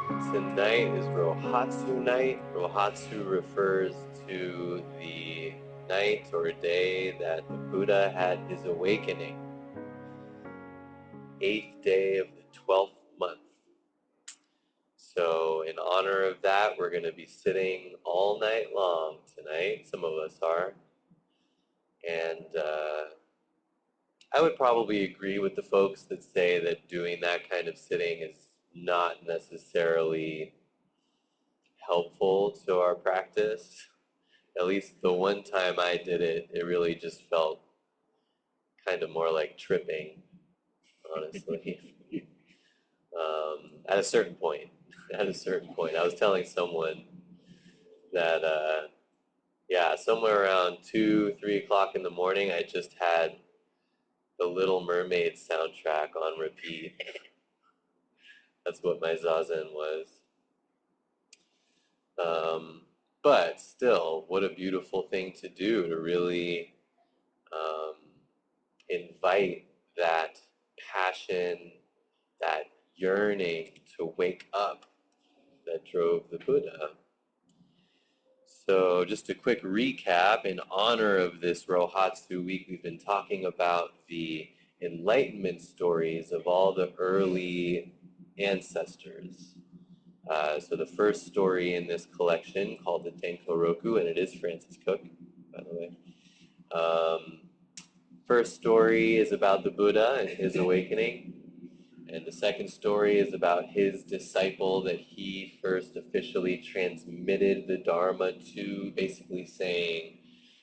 Tonight is Rohatsu night. Rohatsu refers to the night or day that the Buddha had his awakening. 8th day of the 12th month. So in honor of that, we're going to be sitting all night long tonight. Some of us are. And I would probably agree with the folks that say that doing that kind of sitting is not necessarily helpful to our practice. At least the one time I did it, it really just felt kind of more like tripping, honestly. At a certain point, I was telling someone that, yeah, somewhere around 2, 3 o'clock in the morning, I just had the Little Mermaid soundtrack on repeat. That's what my zazen was. But still, what a beautiful thing to do to really um, invite that passion, that yearning to wake up that drove the Buddha. So just a quick recap, in honor of this Rohatsu week, we've been talking about the enlightenment stories of all the early ancestors. So the first story in this collection, called the Tenkoroku, and it is Francis Cook, by the way. First story is about the Buddha and his awakening. And the second story is about his disciple that he first officially transmitted the Dharma to, basically saying,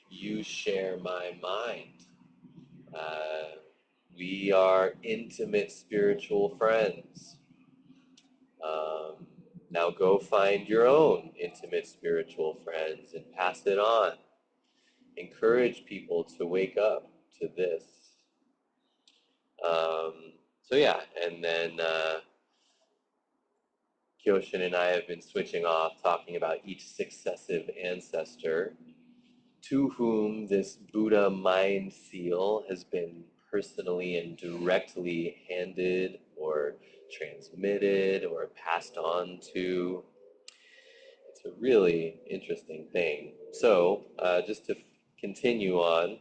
you share my mind. Uh, we are intimate spiritual friends. Um, Now go find your own intimate spiritual friends and pass it on. Encourage people to wake up to this. So yeah, and then Kyoshin and I have been switching off, talking about each successive ancestor to whom this Buddha mind seal has been personally and directly handed or transmitted or passed on to. It's a really interesting thing. So, just to continue on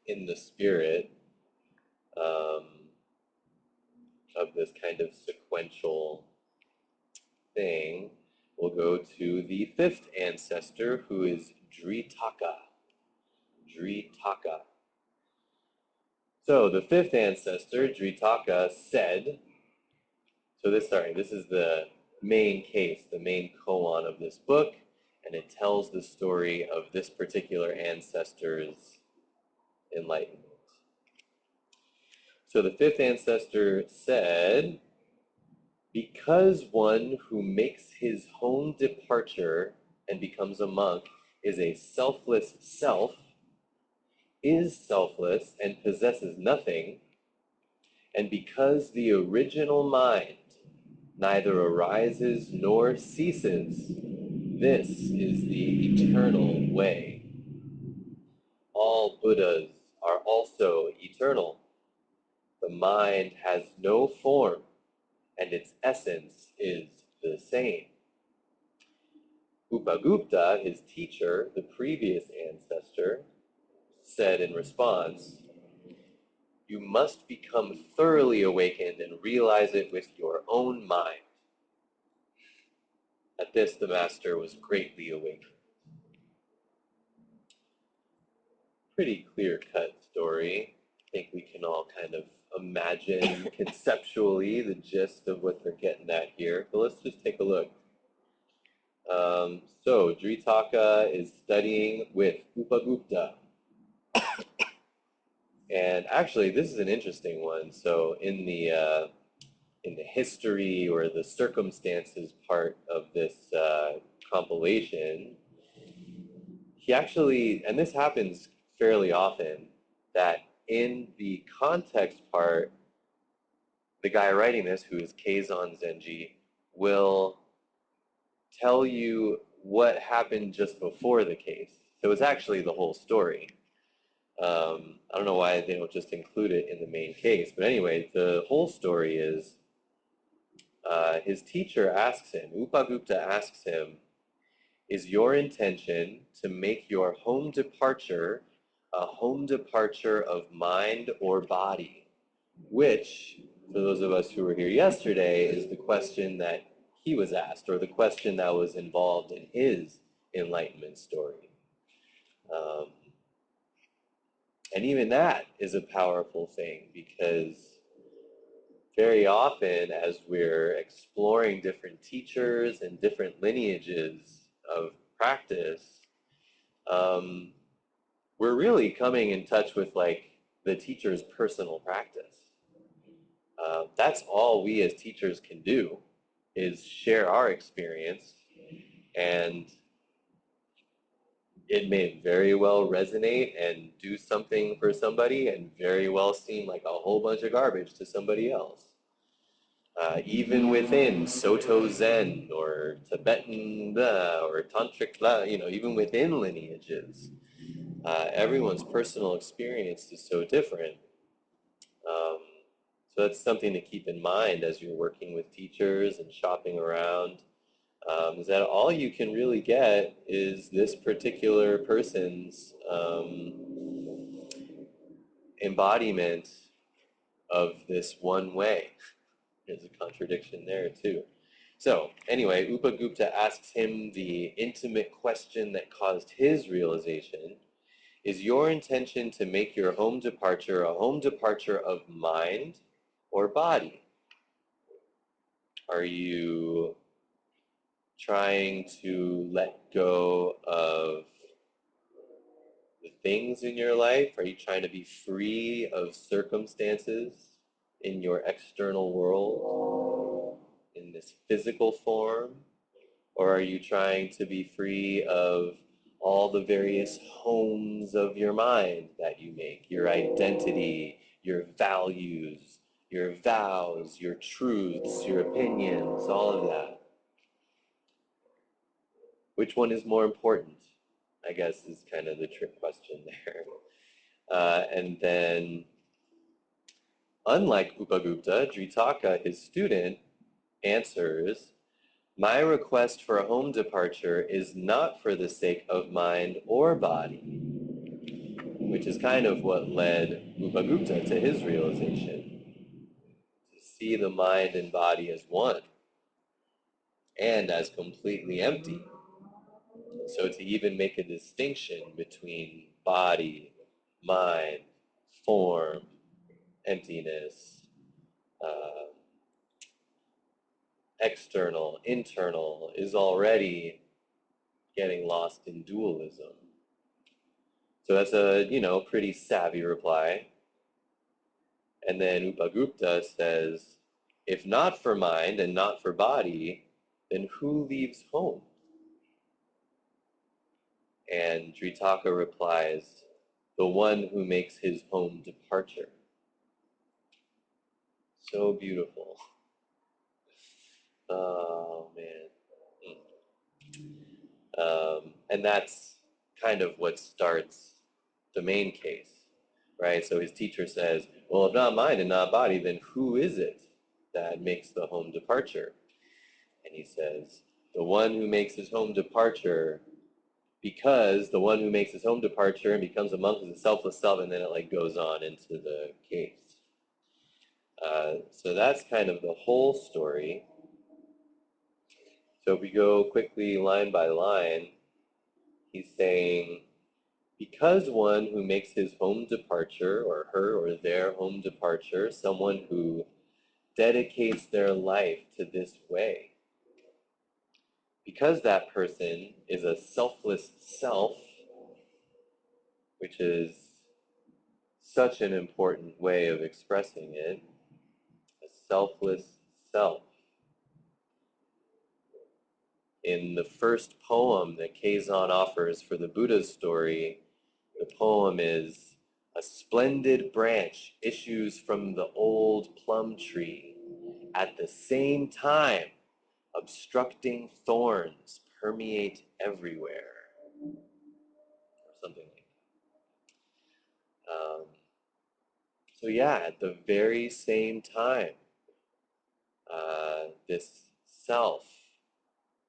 in the spirit um, of this kind of sequential thing, we'll go to the fifth ancestor, who is Dritaka. Dritaka. So the fifth ancestor, Dritaka, said, this is the main case, the main koan of this book, and it tells the story of this particular ancestor's enlightenment. So the fifth ancestor said, because one who makes his home departure and becomes a monk is a selfless self, is selfless and possesses nothing, and because the original mind neither arises nor ceases, this is the eternal way. All Buddhas are also eternal. The mind has no form, and its essence is the same. Upagupta, his teacher, the previous ancestor, said in response, you must become thoroughly awakened and realize it with your own mind. At this, the master was greatly awakened. Pretty clear-cut story. I think we can all kind of imagine conceptually the gist of what they're getting at here. But let's just take a look. So Dritaka is studying with Upagupta. And actually, this is an interesting one. So in the history or the circumstances part of this compilation, he actually, and this happens fairly often, that in the context part, the guy writing this, who is Keizan Zenji, will tell you what happened just before the case. So it's actually the whole story. I don't know why they don't just include it in the main case, but anyway, the whole story is his teacher asks him, Upagupta asks him, is your intention to make your home departure a home departure of mind or body? Which, for those of us who were here yesterday, is the question that he was asked, or the question that was involved in his enlightenment story. Um, and even that is a powerful thing, because very often, as we're exploring different teachers and different lineages of practice, um, we're really coming in touch with like the teacher's personal practice. That's all we as teachers can do, is share our experience, and it may very well resonate and do something for somebody, and very well seem like a whole bunch of garbage to somebody else. Even within Soto Zen or Tibetan or Tantric, even within lineages, everyone's personal experience is so different. Um, so that's something to keep in mind as you're working with teachers and shopping around. Is that all you can really get is this particular person's embodiment of this one way. There's a contradiction there too. So anyway, Upagupta asks him the intimate question that caused his realization. Is your intention to make your home departure a home departure of mind or body? Are you trying to let go of the things in your life? Are you trying to be free of circumstances in your external world, in this physical form? Or are you trying to be free of all the various homes of your mind that you make, your identity, your values, your vows, your truths, your opinions, all of that? Which one is more important? I guess is kind of the trick question there. And then, unlike Upagupta, Dritaka, his student, answers, my request for a home departure is not for the sake of mind or body, which is kind of what led Upagupta to his realization, to see the mind and body as one and as completely empty. So to even make a distinction between body, mind, form, emptiness, uh, external, internal, is already getting lost in dualism. So that's a, pretty savvy reply. And then Upagupta says, if not for mind and not for body, then who leaves home? And Dritaka replies, the one who makes his home departure. So beautiful. Oh, man. And that's kind of what starts the main case, right? So his teacher says, well, if not mind and not body, then who is it that makes the home departure? And he says, the one who makes his home departure, because the one who makes his home departure and becomes a monk is a selfless self, and then it like goes on into the case. So that's kind of the whole story. So if we go quickly line by line, he's saying, because one who makes his home departure, or her or their home departure, someone who dedicates their life to this way, because that person is a selfless self, which is such an important way of expressing it, a selfless self. In the first poem that Kazan offers for the Buddha's story, the poem is, a splendid branch issues from the old plum tree. At the same time, obstructing thorns permeate everywhere, or something like that. So yeah, at the very same time, this self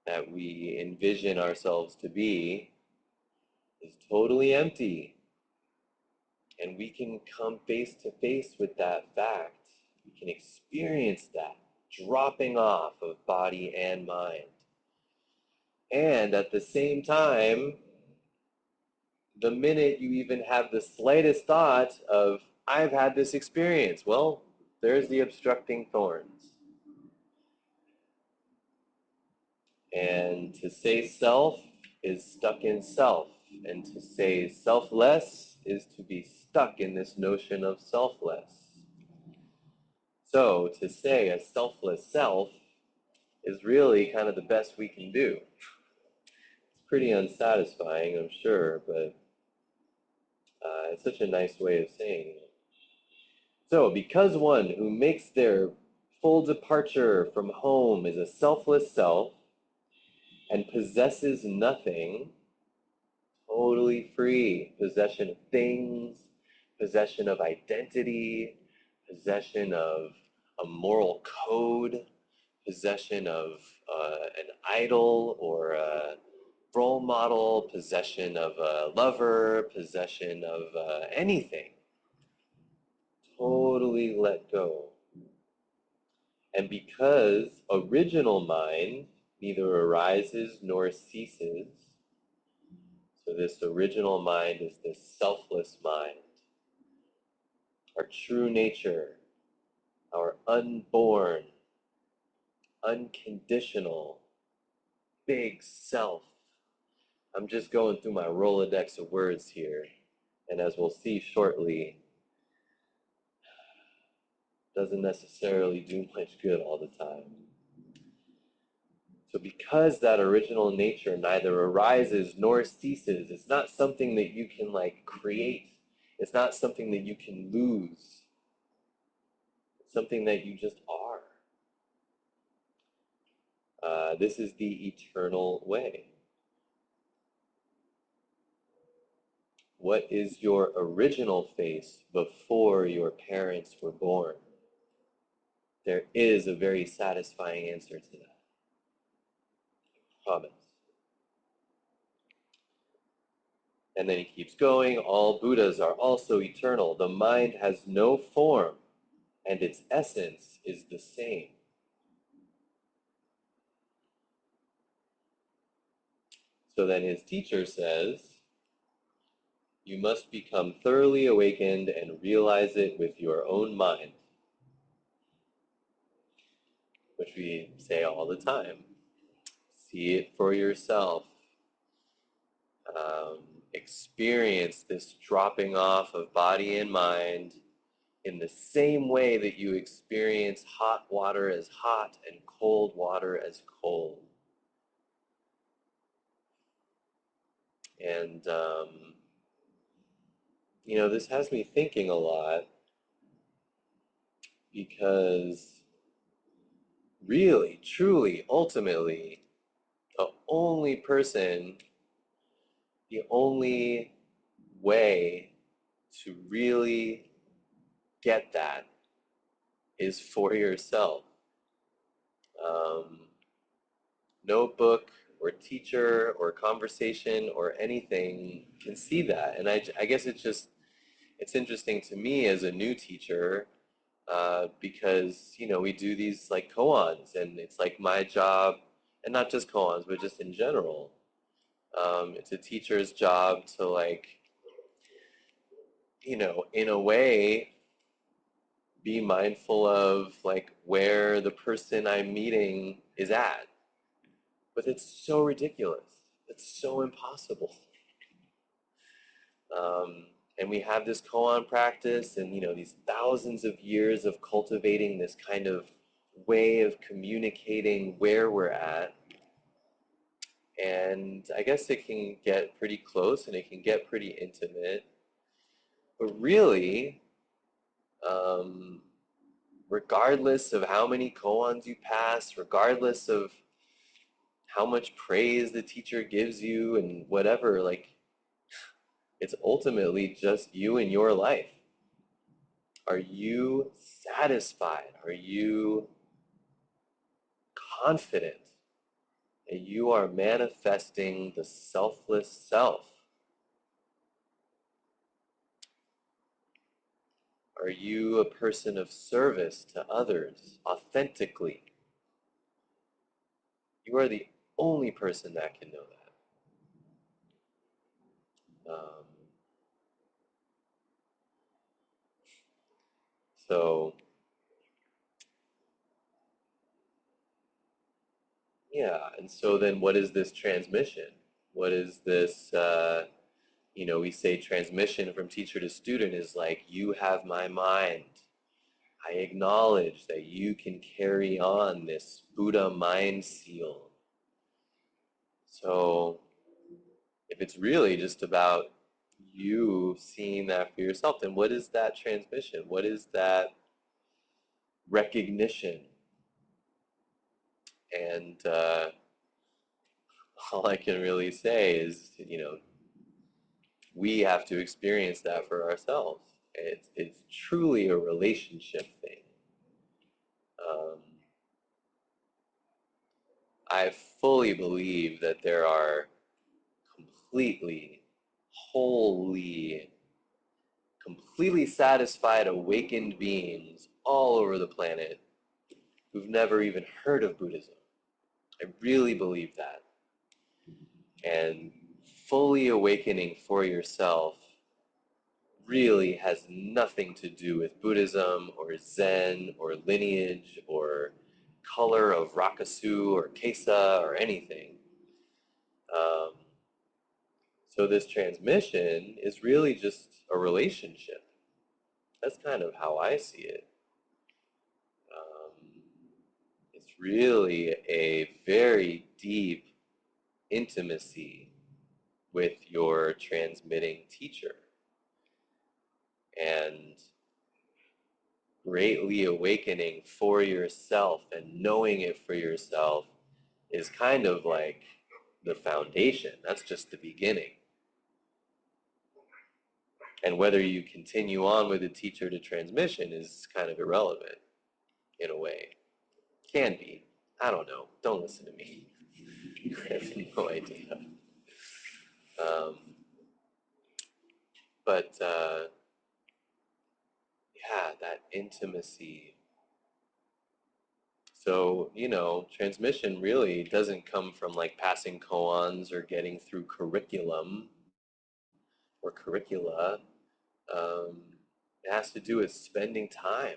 that we envision ourselves to be is totally empty. And we can come face to face with that fact. We can experience that dropping off of body and mind. And at the same time, the minute you even have the slightest thought of, I've had this experience, well, there's the obstructing thorns. And to say self is stuck in self. And to say selfless is to be stuck in this notion of selfless. So to say a selfless self is really kind of the best we can do. It's pretty unsatisfying, I'm sure, but it's such a nice way of saying it. So, because one who makes their full departure from home is a selfless self and possesses nothing, totally free, possession of things, possession of identity, possession of a moral code, possession of an idol or a role model, possession of a lover, possession of anything. Totally let go. And because original mind neither arises nor ceases, so this original mind is this selfless mind, our true nature, our unborn, unconditional, big self. I'm just going through my Rolodex of words here, and as we'll see shortly, doesn't necessarily do much good all the time. So because that original nature neither arises nor ceases, it's not something that you can create. It's not something that you can lose. It's something that you just are. This is the eternal way. What is your original face before your parents were born? There is a very satisfying answer to that. I promise. And then he keeps going. All Buddhas are also eternal. The mind has no form, and its essence is the same. So then his teacher says, you must become thoroughly awakened and realize it with your own mind, which we say all the time. See it for yourself. Experience this dropping off of body and mind in the same way that you experience hot water as hot and cold water as cold. And, this has me thinking a lot because really, truly, ultimately, the only person, the only way to really get that is for yourself. Um, no book or teacher or conversation or anything can see that. And I guess it's interesting to me as a new teacher because, we do these koans and it's my job, and not just koans, but just in general. It's a teacher's job to in a way, be mindful of where the person I'm meeting is at. But it's so ridiculous. It's so impossible. And we have this koan practice and, these thousands of years of cultivating this kind of way of communicating where we're at. And I guess it can get pretty close and it can get pretty intimate. But really, um, regardless of how many koans you pass, regardless of how much praise the teacher gives you and whatever, it's ultimately just you and your life. Are you satisfied? Are you confident that you are manifesting the selfless self? Are you a person of service to others authentically? You are the only person that can know that. So, yeah, and so then what is this transmission? What is this? We say transmission from teacher to student is like, you have my mind. I acknowledge that you can carry on this Buddha mind seal. So, if it's really just about you seeing that for yourself, then what is that transmission? What is that recognition? And all I can really say is, we have to experience that for ourselves. It's truly a relationship thing. Um, I fully believe that there are completely, wholly, completely satisfied, awakened beings all over the planet who've never even heard of Buddhism. I really believe that. And fully awakening for yourself really has nothing to do with Buddhism or Zen or lineage or color of Rakasu or Kesa or anything. Um, so this transmission is really just a relationship. That's kind of how I see it. Um, it's really a very deep intimacy with your transmitting teacher. And greatly awakening for yourself and knowing it for yourself is kind of like the foundation. That's just the beginning. And whether you continue on with the teacher to transmission is kind of irrelevant in a way. Can be. I don't know. Don't listen to me. I have no idea. Um, but yeah, that intimacy. So, transmission really doesn't come from like passing koans or getting through curriculum or curricula. Um, it has to do with spending time,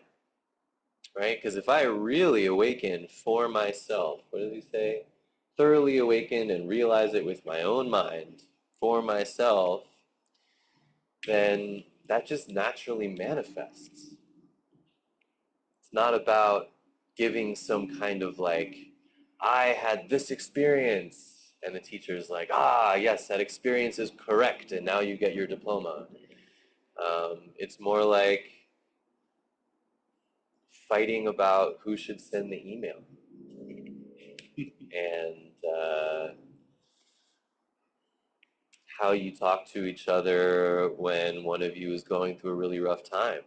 right? Because if I really awaken for myself, what does he say? Thoroughly awakened and realize it with my own mind for myself, then that just naturally manifests. It's not about giving some kind of like, I had this experience, and the teacher's like, yes, that experience is correct, and now you get your diploma. It's more like fighting about who should send the email and how you talk to each other when one of you is going through a really rough time.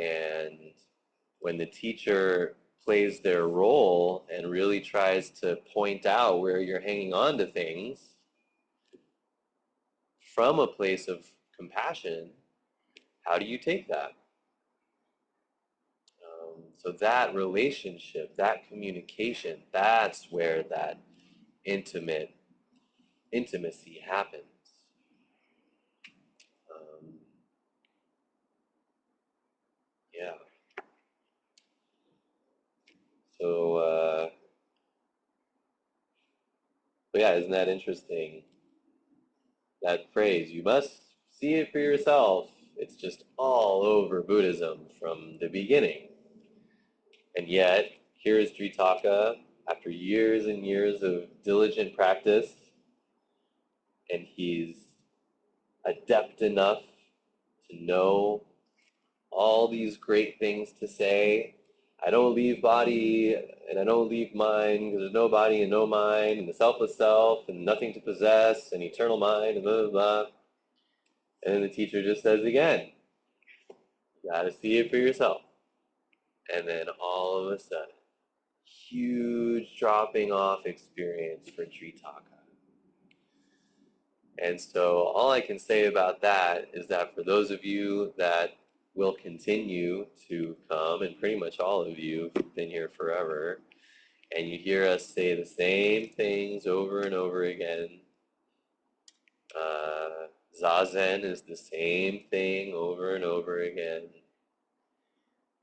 And when the teacher plays their role and really tries to point out where you're hanging on to things from a place of compassion, how do you take that? So that relationship, that communication, that's where that intimacy happens. Um, yeah. So, but yeah, isn't that interesting? That phrase, you must see it for yourself. It's just all over Buddhism from the beginning. And yet, here is Dritaka, after years and years of diligent practice, and he's adept enough to know all these great things to say. I don't leave body and I don't leave mind because there's no body and no mind and the selfless self and nothing to possess and eternal mind and blah, blah, blah. And then the teacher just says again, you gotta see it for yourself. And then all of a sudden, huge dropping off experience for Tritaka. And so all I can say about that is that for those of you that will continue to come, and pretty much all of you have been here forever, and you hear us say the same things over and over again, Zazen is the same thing over and over again.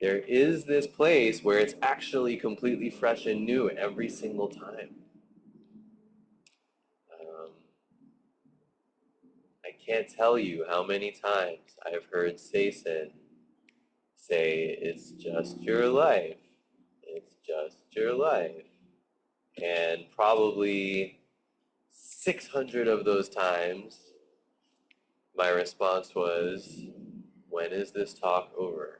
There is this place where it's actually completely fresh and new every single time. Um, I can't tell you how many times I've heard Seisen say, it's just your life. It's just your life. And probably 600 of those times, my response was, when is this talk over?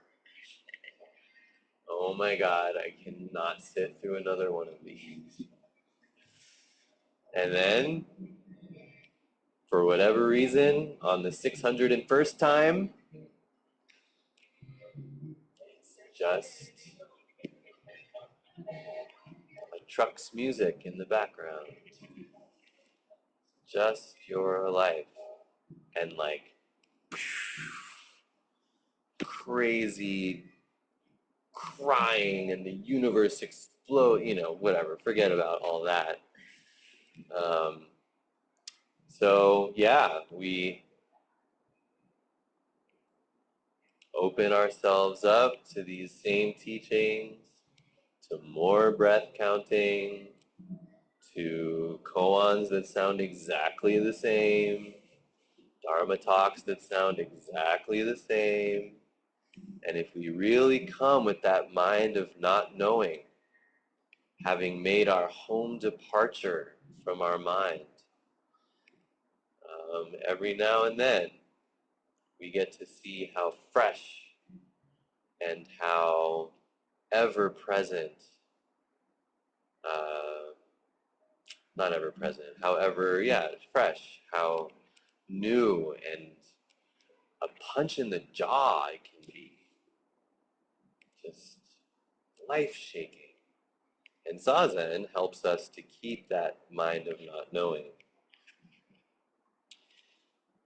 Oh my God, I cannot sit through another one of these. And then, for whatever reason, on the 601st time, it's just a truck's music in the background. Just your life. And like crazy crying and the universe explode, whatever. Forget about all that. Um, so yeah, we open ourselves up to these same teachings, to more breath counting, to koans that sound exactly the same, dharma talks that sound exactly the same. And if we really come with that mind of not knowing, having made our home departure from our mind, every now and then we get to see how fresh and how ever present, uh, not ever present, however, yeah, fresh, how new and a punch in the jaw it can be. Just life shaking. And Zazen helps us to keep that mind of not knowing.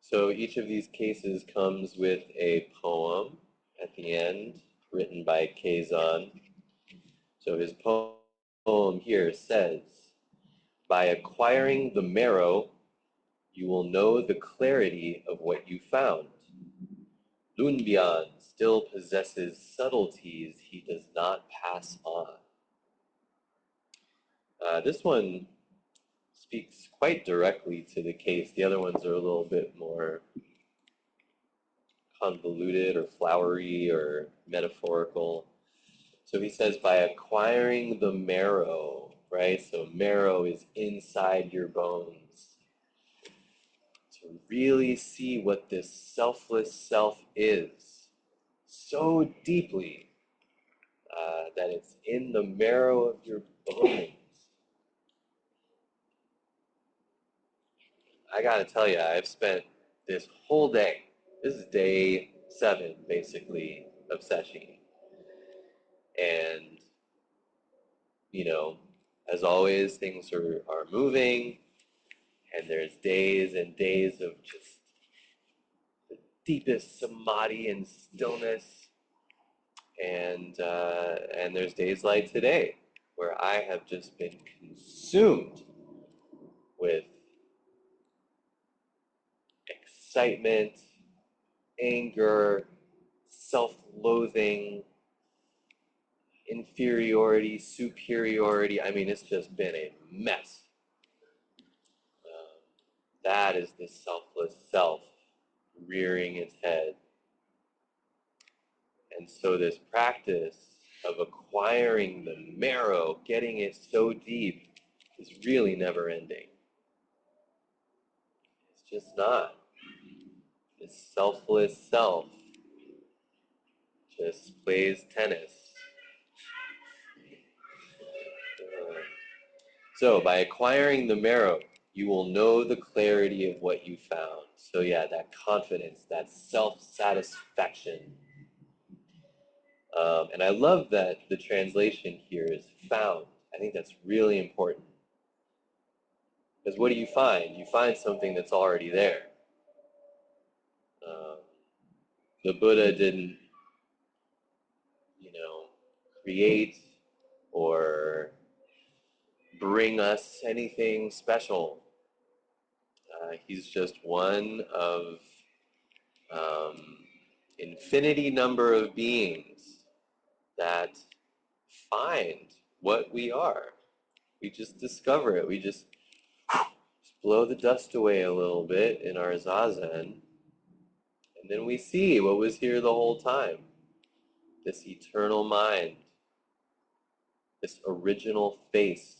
So each of these cases comes with a poem at the end, written by Keizan. So his poem here says, by acquiring the marrow, you will know the clarity of what you found. Lunbian still possesses subtleties he does not pass on. This one speaks quite directly to the case. The other ones are a little bit more convoluted or flowery or metaphorical. So he says, by acquiring the marrow, right? So marrow is inside your bones. To really see what this selfless self is so deeply that it's in the marrow of your bones. I gotta tell you, I've spent this whole day, this is day 7, basically, of Seshi. And, you know, as always, things are moving, and there's days and days of just the deepest samadhi and stillness. And there's days like today where I have just been consumed with excitement, anger, self-loathing, inferiority, superiority. I mean, it's just been a mess. That is the selfless self rearing its head. And so this practice of acquiring the marrow, getting it so deep, is really never ending. It's just not. This selfless self just plays tennis. So by acquiring the marrow, you will know the clarity of what you found. So yeah, that confidence, that self-satisfaction. And I love that the translation here is found I think that's really important. Because what do you find? You find something that's already there. Um, the Buddha didn't, you know, create or bring us anything special. He's just one of um, infinity number of beings that find what we are. We just discover it. We just blow the dust away a little bit in our zazen, and then we see what was here the whole time. This eternal mind, this original face.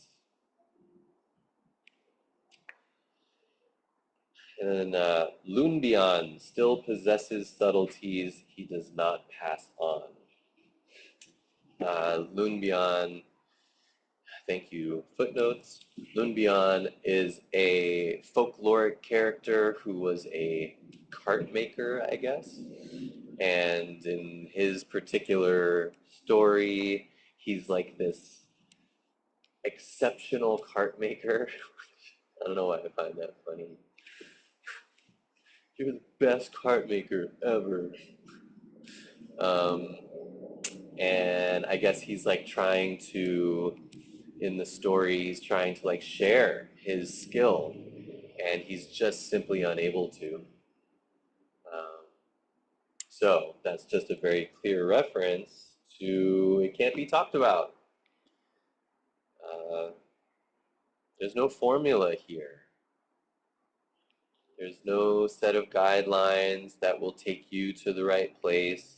And then Lunbian still possesses subtleties he does not pass on. Lunbian, thank you. Footnotes. Lunbian is a folkloric character who was a cart maker, I guess. And in his particular story, he's like this exceptional cart maker. I don't know why I find that funny. You're the best cart maker ever. Um, and I guess he's like trying to, in the story, he's trying to like share his skill, and he's just simply unable to. Um, so that's just a very clear reference to it can't be talked about. Uh, there's no formula here. There's no set of guidelines that will take you to the right place.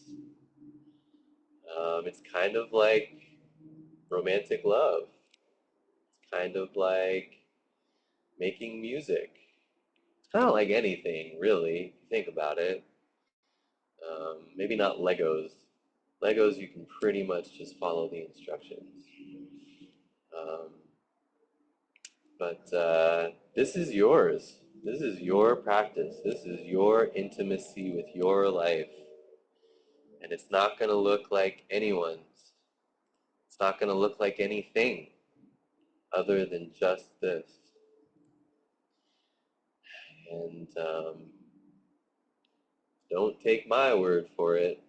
It's kind of like romantic love. It's kind of like making music. It's kind of like anything, really, if you think about it. Maybe not Legos. Legos, you can pretty much just follow the instructions. Um, but this is yours. This is your practice. This is your intimacy with your life. And it's not going to look like anyone's. It's not going to look like anything other than just this. And don't take my word for it.